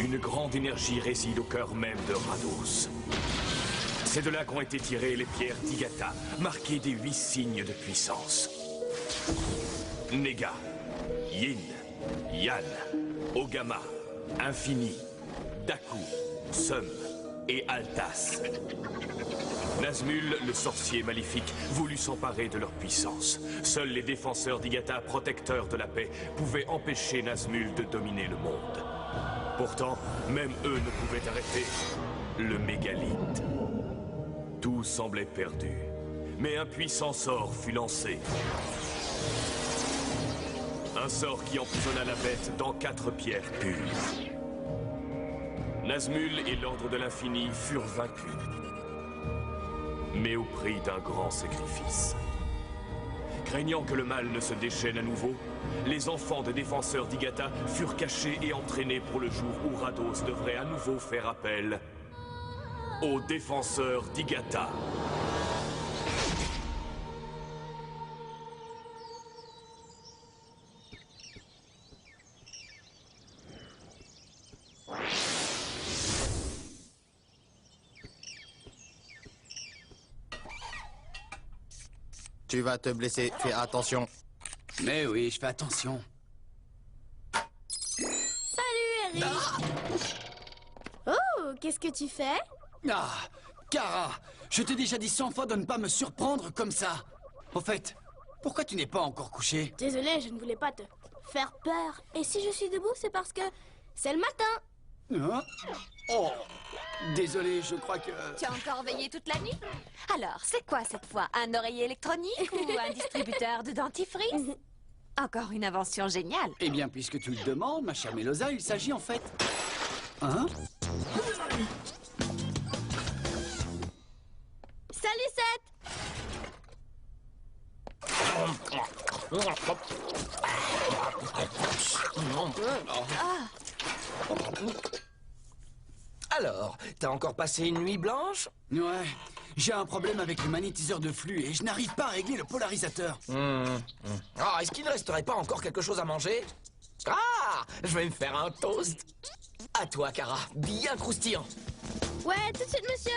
Une grande énergie réside au cœur même de Rados. C'est de là qu'ont été tirées les pierres d'Igata, marquées des 8 signes de puissance. Nega, Yin, Yan, Ogama, Infini, Daku, Sum et Altas. Nazmul, le sorcier maléfique, voulut s'emparer de leur puissance. Seuls les défenseurs d'Igata, protecteurs de la paix, pouvaient empêcher Nazmul de dominer le monde. Pourtant, même eux ne pouvaient arrêter le mégalithe. Tout semblait perdu, mais un puissant sort fut lancé. Un sort qui emprisonna la bête dans 4 pierres pures. Nazmul et l'Ordre de l'Infini furent vaincus, mais au prix d'un grand sacrifice. Craignant que le mal ne se déchaîne à nouveau, les enfants des défenseurs d'Igata furent cachés et entraînés pour le jour où Rados devrait à nouveau faire appel aux défenseurs d'Igata. Tu vas te blesser, fais attention. Mais oui, je fais attention. Salut, Eric. Oh, qu'est-ce que tu fais? Ah, Kara, je t'ai déjà dit 100 fois de ne pas me surprendre comme ça. Au fait, pourquoi tu n'es pas encore couché? Désolée, je ne voulais pas te faire peur. Et si je suis debout, c'est parce que c'est le matin. Hein? Oh, désolé, je crois que... Tu as encore veillé toute la nuit? Alors, c'est quoi cette fois? Un oreiller électronique ou un distributeur de dentifrice? Encore une invention géniale. Eh bien, puisque tu le demandes, ma chère Mélosa, il s'agit en fait... Hein? Salut, Seth. Alors, t'as encore passé une nuit blanche? Ouais, j'ai un problème avec le magnétiseur de flux et je n'arrive pas à régler le polarisateur. Ah, est-ce qu'il ne resterait pas encore quelque chose à manger? Ah, je vais me faire un toast. À toi, Kara, bien croustillant. Ouais, tout de suite, monsieur.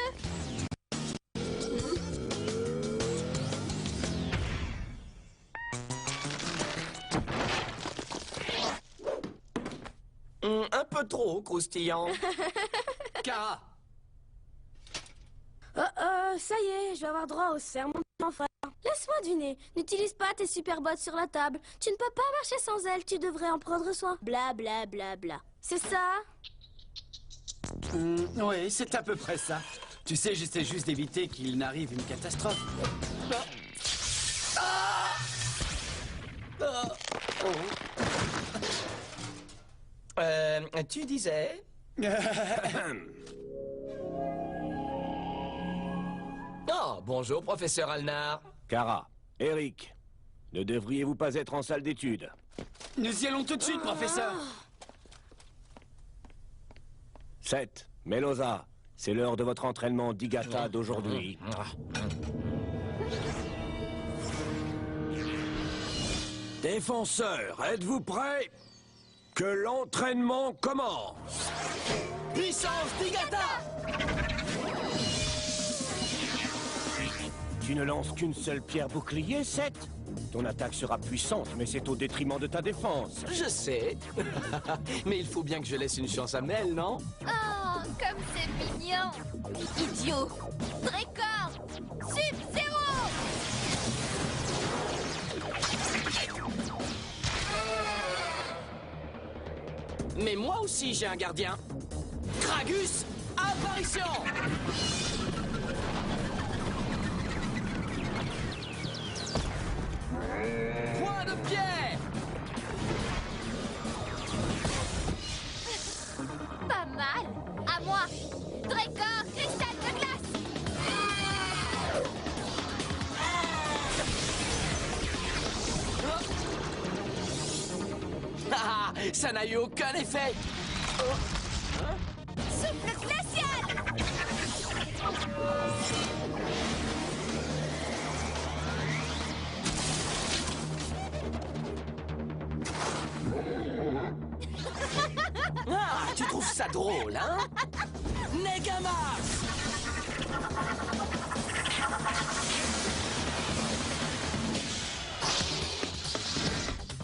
Un peu trop croustillant. Kara! Ça y est, je vais avoir droit au sermon de mon frère. Laisse-moi deviner. N'utilise pas tes super bottes sur la table. Tu ne peux pas marcher sans elles. Tu devrais en prendre soin. Bla bla bla bla. C'est ça? Oui, c'est à peu près ça. Tu sais, j'essaie juste d'éviter qu'il n'arrive une catastrophe. Tu disais? Oh, bonjour, professeur Alnar. Kara, Eric, ne devriez-vous pas être en salle d'études? Nous y allons tout de suite, professeur. Seth, Mélosa, c'est l'heure de votre entraînement d'Igata d'aujourd'hui. Défenseurs, êtes-vous prêts? Que l'entraînement commence! Puissance d'Igata! Tu ne lances qu'une seule pierre bouclier, Seth? Ton attaque sera puissante, mais c'est au détriment de ta défense. Je sais. Mais il faut bien que je laisse une chance à Mel, non? Oh, comme c'est mignon. Idiot. Drécor. Sub-Zéro. Mais moi aussi, j'ai un gardien. Kragus, apparition! Point de pierre! Pas mal. À moi. Drécor, cristal de glace. Ah, ça n'a eu aucun effet! Souffle glacial. Ah, tu trouves ça drôle, hein? Negamash!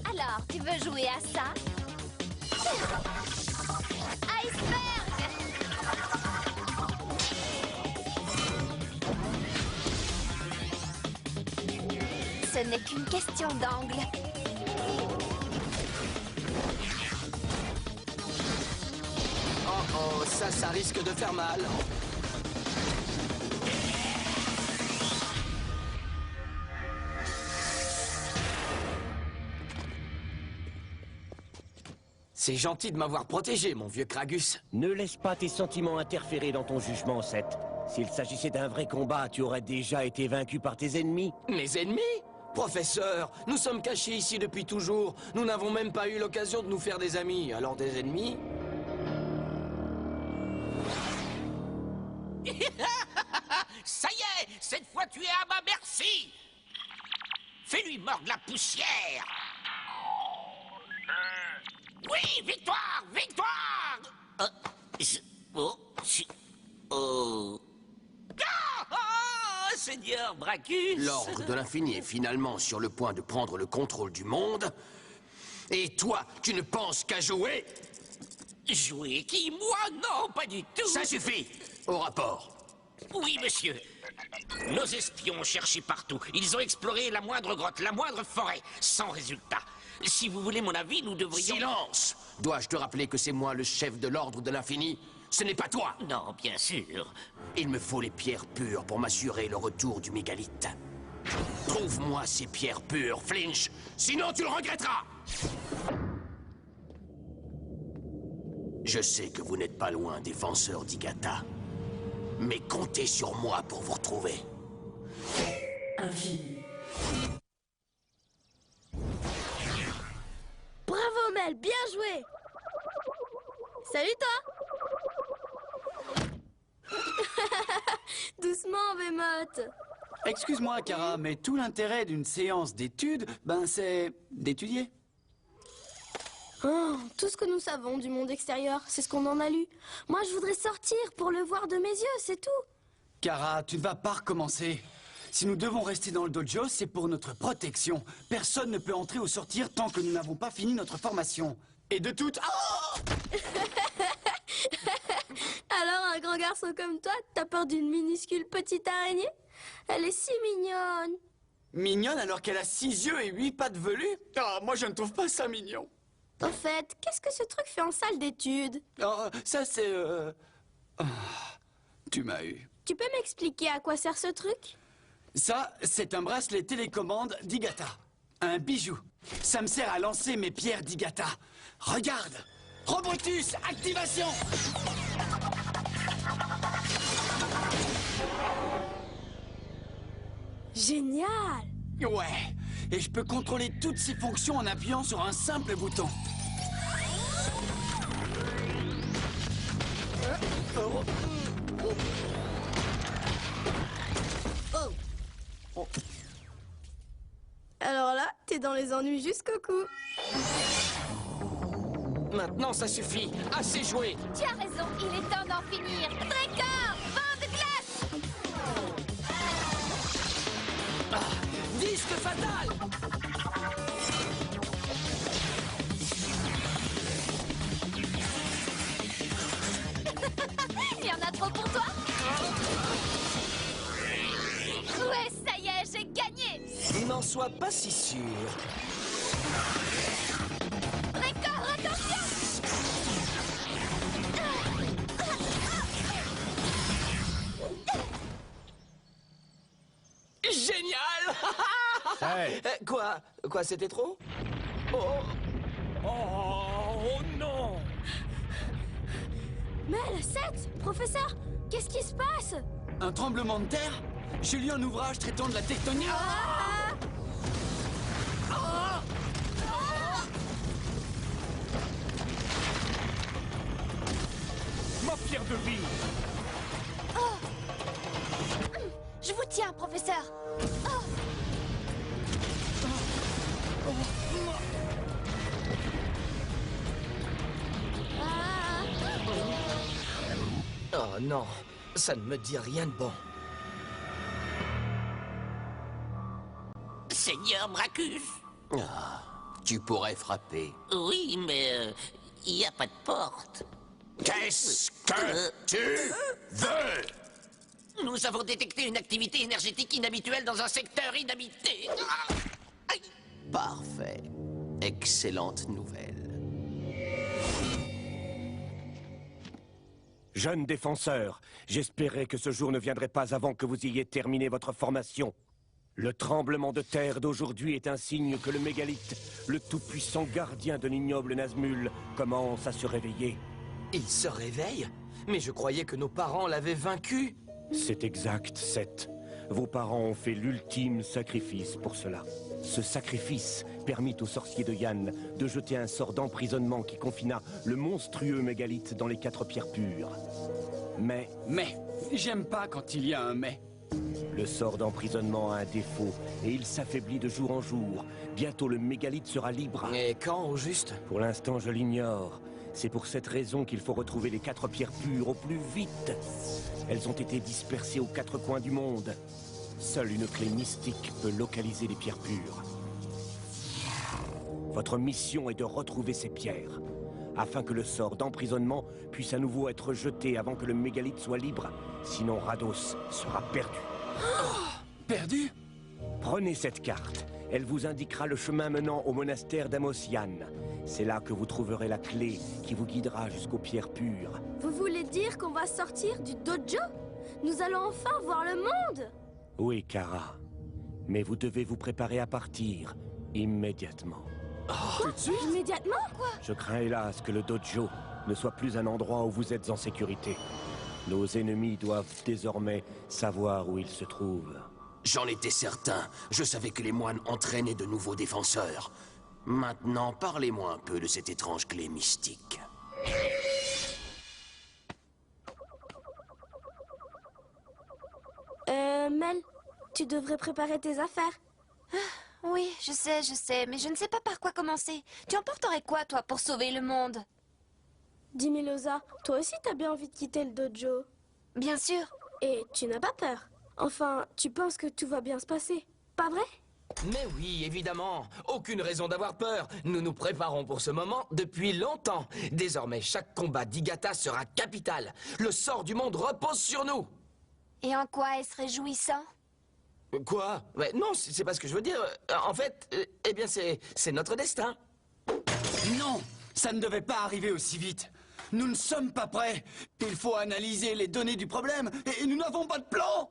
Alors, tu veux jouer à ça? Iceberg! Ce n'est qu'une question d'angle. Oh, ça risque de faire mal. C'est gentil de m'avoir protégé, mon vieux Kragus. Ne laisse pas tes sentiments interférer dans ton jugement, Seth. S'il s'agissait d'un vrai combat, tu aurais déjà été vaincu par tes ennemis. Mes ennemis? Professeur, nous sommes cachés ici depuis toujours. Nous n'avons même pas eu l'occasion de nous faire des amis. Alors des ennemis? Ça y est, cette fois tu es à ma merci. Fais-lui mordre la poussière. Oui, victoire, victoire. Seigneur Brachus. L'ordre de l'infini est finalement sur le point de prendre le contrôle du monde. Et toi, tu ne penses qu'à jouer? Jouer qui? Moi? Non, pas du tout. Ça suffit. Au rapport. Oui, monsieur. Nos espions ont cherché partout. Ils ont exploré la moindre grotte, la moindre forêt, sans résultat. Si vous voulez mon avis, nous devrions... Silence! Dois-je te rappeler que c'est moi le chef de l'ordre de l'infini? Ce n'est pas toi! Non, bien sûr. Il me faut les pierres pures pour m'assurer le retour du mégalithe. Trouve-moi ces pierres pures, Flinch, sinon tu le regretteras! Je sais que vous n'êtes pas loin, défenseur d'Igata. Mais comptez sur moi pour vous retrouver. Bravo Mel, bien joué. Salut toi. Doucement Vémote. Excuse-moi, Kara, mais tout l'intérêt d'une séance d'études, c'est d'étudier. Oh, tout ce que nous savons du monde extérieur, c'est ce qu'on en a lu. Moi, je voudrais sortir pour le voir de mes yeux, c'est tout. Kara, tu ne vas pas recommencer. Si nous devons rester dans le dojo, c'est pour notre protection. Personne ne peut entrer ou sortir tant que nous n'avons pas fini notre formation. Et de toute... Oh! Alors, un grand garçon comme toi, t'as peur d'une minuscule petite araignée? Elle est si mignonne. Mignonne alors qu'elle a 6 yeux et 8 pattes velues? Ah, moi je ne trouve pas ça mignon. Au fait, qu'est-ce que ce truc fait en salle d'études? Oh, ça c'est... ah, tu m'as eu. Tu peux m'expliquer à quoi sert ce truc? Ça, c'est un bracelet télécommande d'Igata. Un bijou. Ça me sert à lancer mes pierres d'Igata. Regarde! Robotus, activation! Génial! Ouais, et je peux contrôler toutes ces fonctions en appuyant sur un simple bouton. Alors là, t'es dans les ennuis jusqu'au cou. Maintenant, ça suffit. Assez joué. Tu as raison, il est temps d'en finir. Drakor, vent de glace! Disque fatal! Il y en a trop pour toi? Ouais, ça y est, j'ai gagné! N'en sois pas si sûr. Drakor, attention! Génial! Hey. Quoi? Quoi, c'était trop? Oh! Oh non! Mel, Seth, professeur, qu'est-ce qui se passe? Un tremblement de terre? J'ai lu un ouvrage traitant de la tectonique. Ah! Ma pierre de vie! Je vous tiens, professeur. Oh. Ah! Oh non, ça ne me dit rien de bon. Seigneur Bracus. Tu pourrais frapper. Oui, mais il n'y a pas de porte. Qu'est-ce que tu veux? Nous avons détecté une activité énergétique inhabituelle dans un secteur inhabité. Aïe. Parfait. Excellente nouvelle. Jeunes défenseurs, j'espérais que ce jour ne viendrait pas avant que vous ayez terminé votre formation. Le tremblement de terre d'aujourd'hui est un signe que le mégalithe, le tout-puissant gardien de l'ignoble Nazmul, commence à se réveiller. Il se réveille? Mais je croyais que nos parents l'avaient vaincu. C'est exact, Seth. Vos parents ont fait l'ultime sacrifice pour cela. Ce sacrifice permit au sorcier de Yann de jeter un sort d'emprisonnement qui confina le monstrueux mégalithe dans les 4 pierres pures. Mais j'aime pas quand il y a un mais. le sort d'emprisonnement a un défaut et il s'affaiblit de jour en jour. Bientôt le mégalithe sera libre. Et quand, au juste? Pour l'instant, je l'ignore. C'est pour cette raison qu'il faut retrouver les 4 pierres pures au plus vite. Elles ont été dispersées aux 4 coins du monde. Seule une clé mystique peut localiser les pierres pures. Votre mission est de retrouver ces pierres, afin que le sort d'emprisonnement puisse à nouveau être jeté avant que le mégalithe soit libre. Sinon, Rados sera perdu. Perdu? Prenez cette carte. Elle vous indiquera le chemin menant au monastère d'Amosian. C'est là que vous trouverez la clé qui vous guidera jusqu'aux pierres pures. Vous voulez dire qu'on va sortir du dojo? Nous allons enfin voir le monde? Oui, Kara. Mais vous devez vous préparer à partir immédiatement. Quoi? Immédiatement? Quoi? Je crains hélas que le dojo ne soit plus un endroit où vous êtes en sécurité. Nos ennemis doivent désormais savoir où ils se trouvent. J'en étais certain. Je savais que les moines entraînaient de nouveaux défenseurs. Maintenant, parlez-moi un peu de cette étrange clé mystique. Mel, tu devrais préparer tes affaires. Oui, je sais, mais je ne sais pas par quoi commencer. Tu emporterais quoi, toi, pour sauver le monde? Dis Melosa, toi aussi t'as bien envie de quitter le dojo. Bien sûr. Et tu n'as pas peur. Enfin, tu penses que tout va bien se passer, pas vrai? Mais oui, évidemment. Aucune raison d'avoir peur. Nous nous préparons pour ce moment depuis longtemps. Désormais, chaque combat d'Igata sera capital. Le sort du monde repose sur nous. Et en quoi est-ce réjouissant? Quoi? Ouais, non, c'est pas ce que je veux dire. En fait, eh bien, c'est notre destin. Non, ça ne devait pas arriver aussi vite. Nous ne sommes pas prêts. Il faut analyser les données du problème et nous n'avons pas de plan.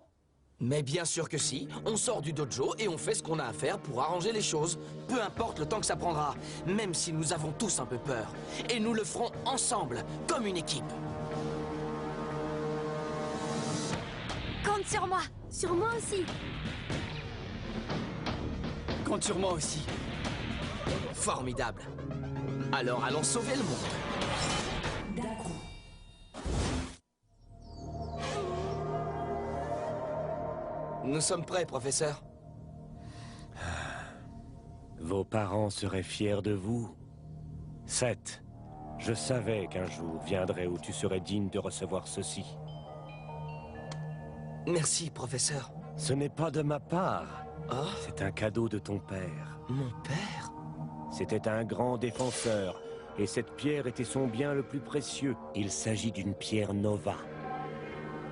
Mais bien sûr que si. On sort du dojo et on fait ce qu'on a à faire pour arranger les choses. Peu importe le temps que ça prendra, même si nous avons tous un peu peur. Et nous le ferons ensemble, comme une équipe. Compte sur moi. Sur moi aussi. Compte sur moi aussi. Formidable. Alors allons sauver le monde. Nous sommes prêts, professeur. Vos parents seraient fiers de vous. Seth, je savais qu'un jour viendrait où tu serais digne de recevoir ceci. Merci, professeur. Ce n'est pas de ma part. Oh, C'est un cadeau de ton père. mon père? C'était un grand défenseur, et cette pierre était son bien le plus précieux. Il s'agit d'une pierre Nova.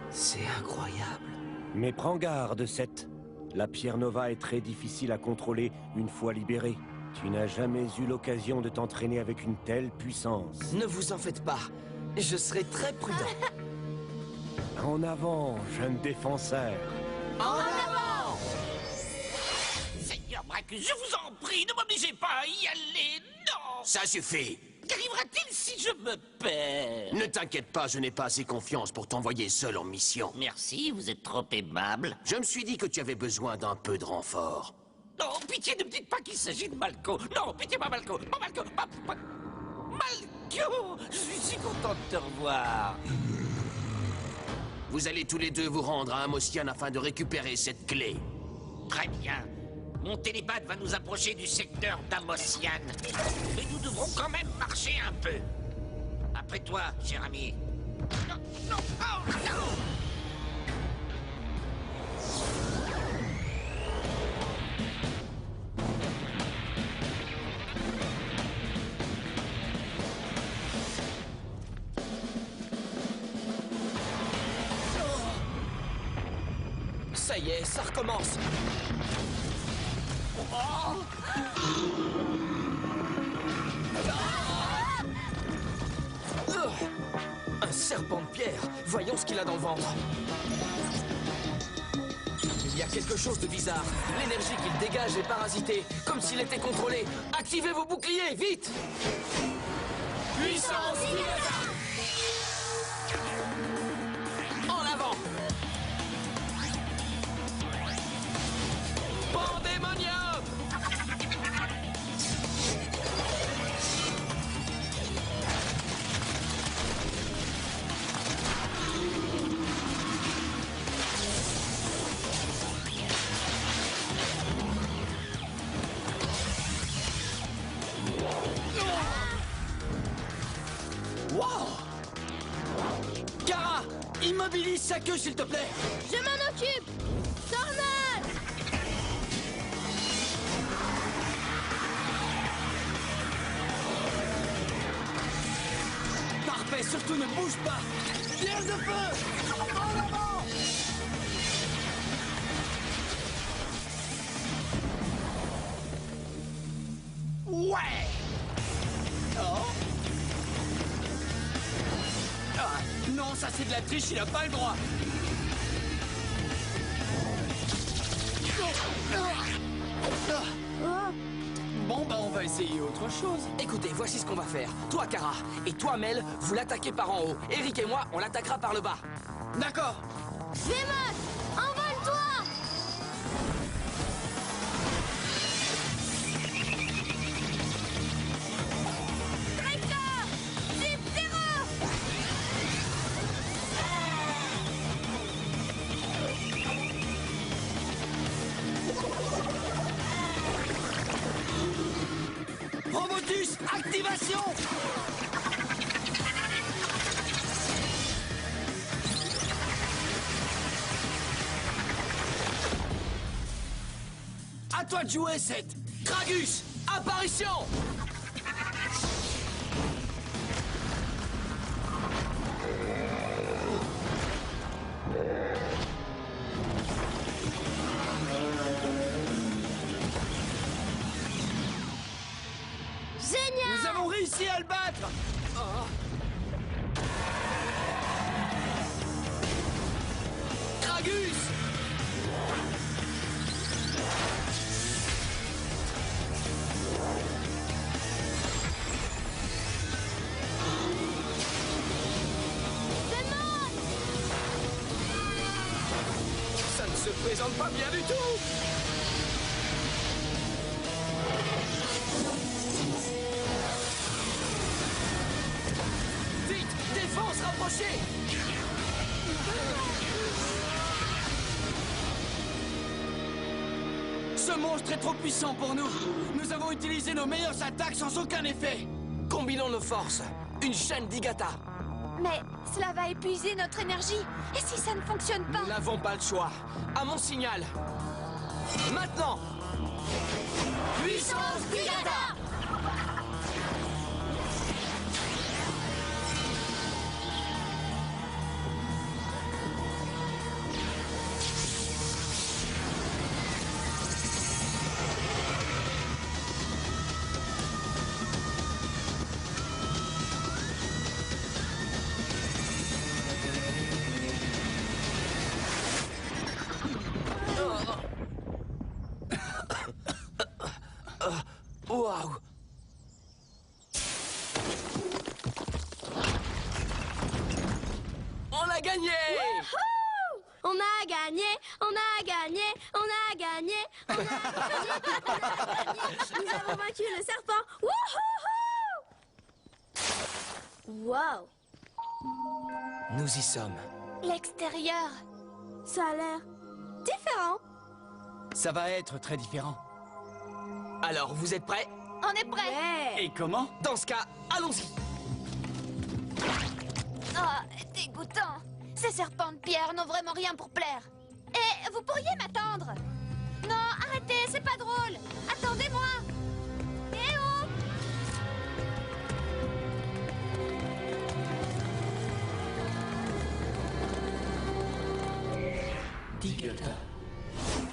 C'est incroyable. Mais prends garde, Seth. La pierre Nova est très difficile à contrôler une fois libérée. Tu n'as jamais eu l'occasion de t'entraîner avec une telle puissance. Ne vous en faites pas. Je serai très prudent. En avant, jeune défenseur. En avant! Seigneur Bracus, je vous en prie, ne m'obligez pas à y aller, non! Ça suffit. Qu'arrivera-t-il si je me perds? Ne t'inquiète pas, je n'ai pas assez confiance pour t'envoyer seul en mission. Merci, vous êtes trop aimable. Je me suis dit que tu avais besoin d'un peu de renfort. Non, pitié, ne me dites pas qu'il s'agit de Malko. Non, pitié, pas Malko. Pas Malko. Malko! Je suis si content de te revoir. Vous allez tous les deux vous rendre à Amosian afin de récupérer cette clé. Très bien. Mon télépathe va nous approcher du secteur d'Amosian. Mais nous devrons quand même marcher un peu. Après toi, cher ami. Ça y est, ça recommence. Un serpent de pierre. Voyons ce qu'il a dans le ventre. Il y a quelque chose de bizarre. L'énergie qu'il dégage est parasitée, comme s'il était contrôlé. Activez vos boucliers, vite! Puissance Digata! En avant! Pandémonium! Wow! Kara, immobilise sa queue, s'il te plaît! Je m'en occupe. Tornade. Parfait, surtout ne bouge pas! Pierre de feu! En avant! Ouais! Oh! Ah, non, ça c'est de la triche, il a pas le droit! Bon, bah on va essayer autre chose. Écoutez, voici ce qu'on va faire. Toi, Kara, et toi, Mel, vous l'attaquez par en haut. Eric et moi, on l'attaquera par le bas. D'accord. Vémote, envole-toi. Tractor, Sub-Zero. Robotus, activation! À toi de jouer, Seth! Kragus, apparition! Génial. Nous avons réussi à le battre! Kragus! Ça ne se présente pas bien du tout! Vite! Défense rapprochée! Ce monstre est trop puissant pour nous! Nous avons utilisé nos meilleures attaques sans aucun effet! Combinons nos forces. Une chaîne d'Igata. Mais cela va épuiser notre énergie. Et si ça ne fonctionne pas? Nous n'avons pas le choix. À mon signal. Maintenant! Puissance Digata. Waouh! On a gagné! On a gagné, on a gagné, on a gagné, on a gagné. Nous avons vaincu le serpent. Wouhou! Wow! Nous y sommes. L'extérieur. Ça a l'air différent. Ça va être très différent. Alors, vous êtes prêts? On est prêt. Ouais. Et comment? Dans ce cas, allons-y! Oh, Ces serpents de pierre n'ont vraiment rien pour plaire. Et vous pourriez m'attendre? Non, arrêtez, c'est pas drôle. Attendez-moi. Eh oh! Digata.